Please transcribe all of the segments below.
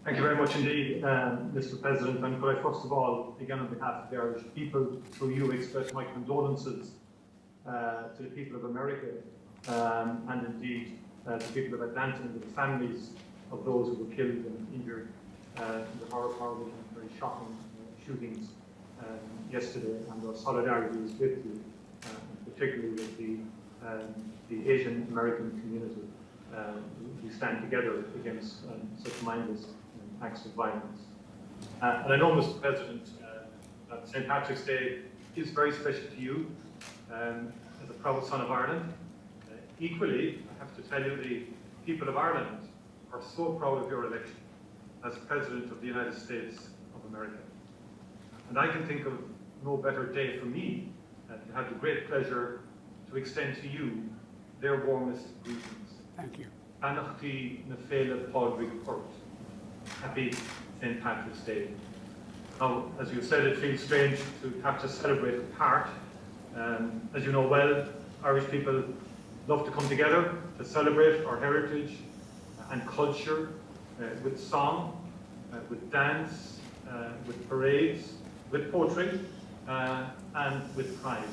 Thank you very much indeed, Mr. President. And could I first of all, again on behalf of the Irish people, through you express my condolences to the people of America and indeed the people of Atlanta and to the families of those who were killed and injured in the horrible and very shocking shootings yesterday. And our solidarity is with you, particularly with the Asian American community. We stand together against such mindless acts of violence. And I know, Mr. President, that St. Patrick's Day is very special to you as a proud son of Ireland. Equally, I have to tell you, the people of Ireland are so proud of your election as President of the United States of America. And I can think of no better day for me to have the great pleasure to extend to you their warmest greetings. Thank you. Anachti na féile Padraig Ort. Happy St. Patrick's Day. Now, as you said, it feels strange to have to celebrate apart. As you know well, Irish people love to come together to celebrate our heritage and culture with song, with dance, with parades, with poetry, and with pride.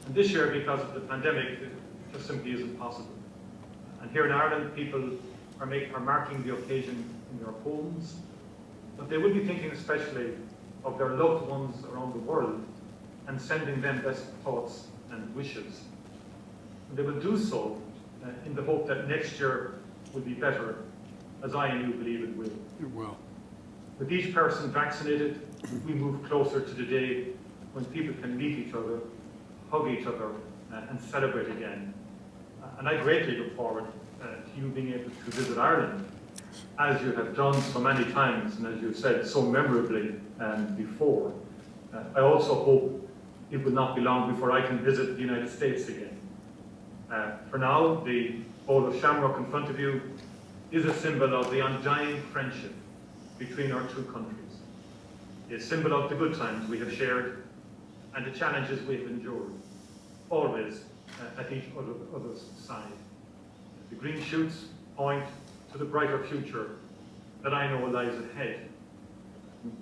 And this year, because of the pandemic, it just simply isn't possible. And here in Ireland, people are marking the occasion in their homes, but they will be thinking especially of their loved ones around the world and sending them best thoughts and wishes. And they will do so in the hope that next year will be better, as I and you believe it will. It will. With each person vaccinated, we move closer to the day when people can meet each other, hug each other, and celebrate again. And I greatly look forward to you being able to visit Ireland, as you have done so many times, and as you've said so memorably before. I also hope it will not be long before I can visit the United States again. For now, the bowl of shamrock in front of you is a symbol of the undying friendship between our two countries, a symbol of the good times we have shared and the challenges we have endured, always at each other's side. The green shoots point to the brighter future that I know lies ahead.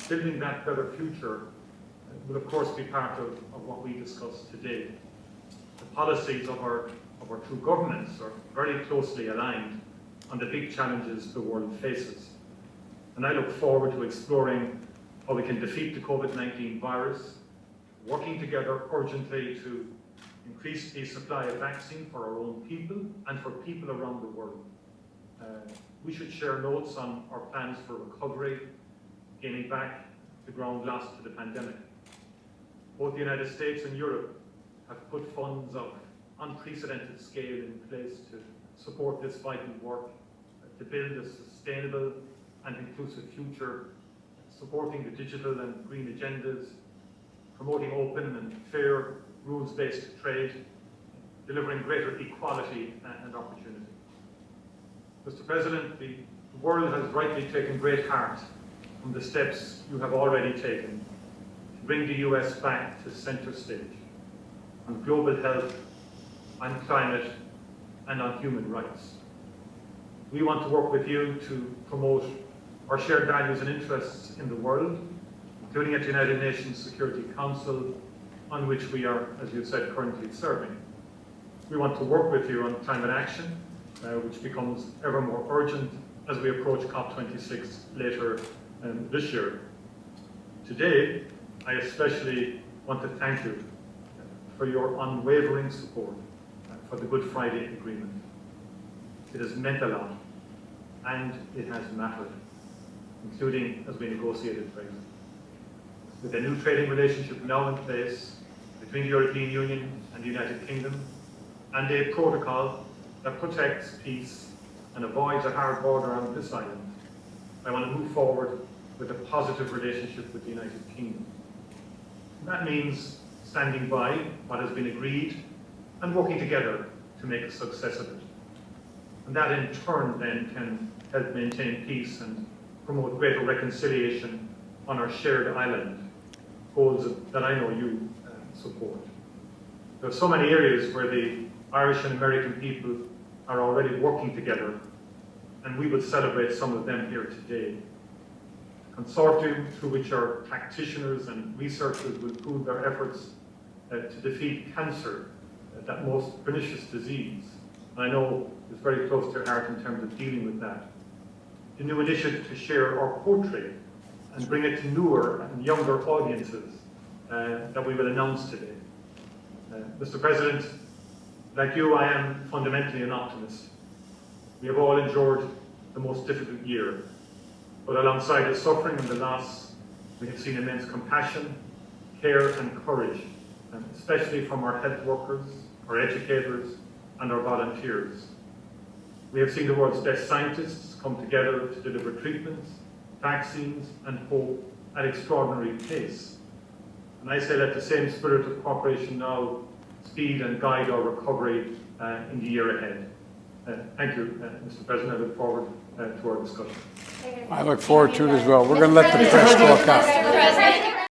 Building that better future will of course be part of what we discuss today. The policies of our two governments are very closely aligned on the big challenges the world faces. And I look forward to exploring how we can defeat the COVID-19 virus, working together urgently to increase the supply of vaccine for our own people and for people around the world. We should share notes on our plans for recovery, gaining back the ground lost to the pandemic. Both the United States and Europe have put funds of unprecedented scale in place to support this vital work, to build a sustainable and inclusive future, supporting the digital and green agendas, promoting open and fair rules-based trade, delivering greater equality and opportunity. Mr. President, the world has rightly taken great heart from the steps you have already taken to bring the US back to centre stage on global health, on climate, and on human rights. We want to work with you to promote our shared values and interests in the world, including at the United Nations Security Council, on which we are, as you said, currently serving. We want to work with you on climate action, which becomes ever more urgent as we approach COP26 later this year. Today, I especially want to thank you for your unwavering support for the Good Friday Agreement. It has meant a lot, and it has mattered, including as we negotiated Brexit. With a new trading relationship now in place between the European Union and the United Kingdom, and a protocol that protects peace and avoids a hard border on this island, I want to move forward with a positive relationship with the United Kingdom. And that means standing by what has been agreed and working together to make a success of it. And that in turn then can help maintain peace and promote greater reconciliation on our shared island, goals that I know you support. There are so many areas where the Irish and American people are already working together, and we will celebrate some of them here today. consortium through which our practitioners and researchers will pool their efforts to defeat cancer, that most pernicious disease. And I know it's very close to your heart in terms of dealing with that. The new initiative to share our portrait and bring it to newer and younger audiences that we will announce today. Mr. President, like you, I am fundamentally an optimist. We have all endured the most difficult year, but alongside the suffering and the loss, we have seen immense compassion, care and courage, especially from our health workers, our educators and our volunteers. We have seen the world's best scientists come together to deliver treatments, vaccines and hope at extraordinary pace. And I say let the same spirit of cooperation now speed and guide our recovery in the year ahead. Thank you, Mr. President. I look forward to our discussion. I look forward to it as well. We're going to let the press talk out.